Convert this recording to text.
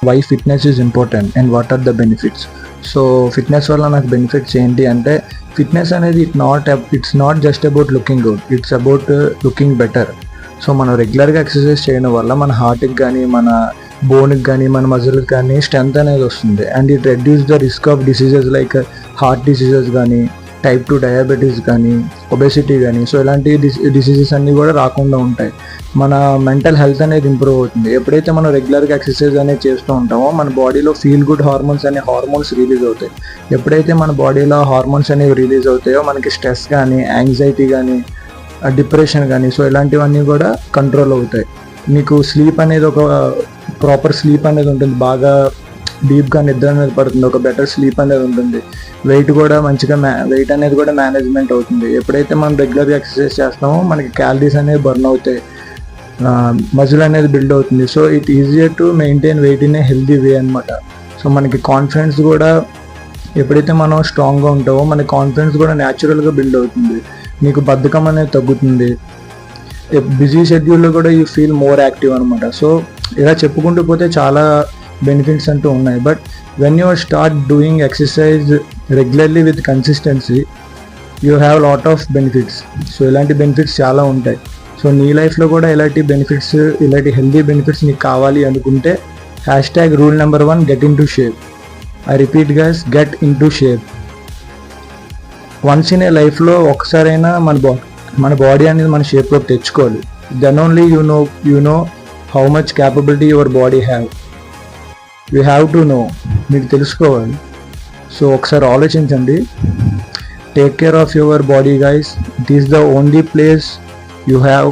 Why fitness is important and what are the benefits. So fitness వల్ల నాకు benefits ఏంటి అంటే, ఫిట్నెస్ అనేది it's not just about looking good, it's about looking better. So మనం రెగ్యులర్గా exercise చేయడం వల్ల మన హార్ట్కి కానీ, మన బోన్కి కానీ, మన మజిల్కి కానీ స్ట్రెంత్ అనేది వస్తుంది. And it reduce the risk of diseases like heart diseases కానీ, టైప్ 2 డయాబెటీస్ కానీ, ఒబెసిటీ కానీ. సో ఇలాంటి డిసీజెస్ అన్నీ కూడా రాకుండా ఉంటాయి. మన మెంటల్ హెల్త్ అనేది ఇంప్రూవ్ అవుతుంది. ఎప్పుడైతే మనం రెగ్యులర్గా ఎక్సర్సైజ్ అనేది చేస్తూ ఉంటామో మన బాడీలో ఫీల్ గుడ్ హార్మోన్స్ అనే హార్మోన్స్ రిలీజ్ అవుతాయి. ఎప్పుడైతే మన బాడీలో హార్మోన్స్ అనేవి రిలీజ్ అవుతాయో మనకి స్ట్రెస్ కానీ, యాంగ్జైటీ కానీ, డిప్రెషన్ కానీ, సో ఇలాంటివన్నీ కూడా కంట్రోల్ అవుతాయి. మీకు స్లీప్ అనేది ఒక ప్రాపర్ స్లీప్ అనేది ఉంటుంది, బాగా డీప్గా నిద్ర అనేది పడుతుంది, ఒక బెటర్ స్లీప్ అనేది ఉంటుంది. వెయిట్ కూడా మంచిగా వెయిట్ అనేది కూడా మేనేజ్మెంట్ అవుతుంది. ఎప్పుడైతే మనం రెగ్యులర్గా ఎక్సర్సైజ్ చేస్తామో మనకి క్యాలరీస్ అనేవి బర్న్ అవుతాయి, మజిల్ అనేది బిల్డ్ అవుతుంది. So it easier to maintain weight in a healthy way అనమాట. సో మనకి కాన్ఫిడెన్స్ కూడా, ఎప్పుడైతే మనం స్ట్రాంగ్గా ఉంటామో మన కాన్ఫిడెన్స్ కూడా న్యాచురల్గా బిల్డ్ అవుతుంది. మీకు బద్ధకం అనేది తగ్గుతుంది. బిజీ షెడ్యూల్లో కూడా యూ ఫీల్ మోర్ యాక్టివ్ అనమాట. సో ఇలా చెప్పుకుంటూ పోతే చాలా బెనిఫిట్స్ అంటూ ఉన్నాయి. But when you start doing exercise regularly with consistency you have lot of benefits. So ఇలాంటి బెనిఫిట్స్ చాలా ఉంటాయి. సో నీ లైఫ్లో కూడా ఇలాంటి బెనిఫిట్స్, ఇలాంటి హెల్దీ బెనిఫిట్స్ నీకు కావాలి అనుకుంటే #rule number 1 get into shape. I repeat guys, get into shape. Once in a లైఫ్లో ఒకసారైనా మన బాడీ అనేది మన షేప్లోకి తెచ్చుకోవాలి. Then only you know how much capability your body have. You have to know, మీకు తెలుసుకోవాలి. సో ఒకసారి ఆలోచించండి. Take care of your body guys. It is the only place you have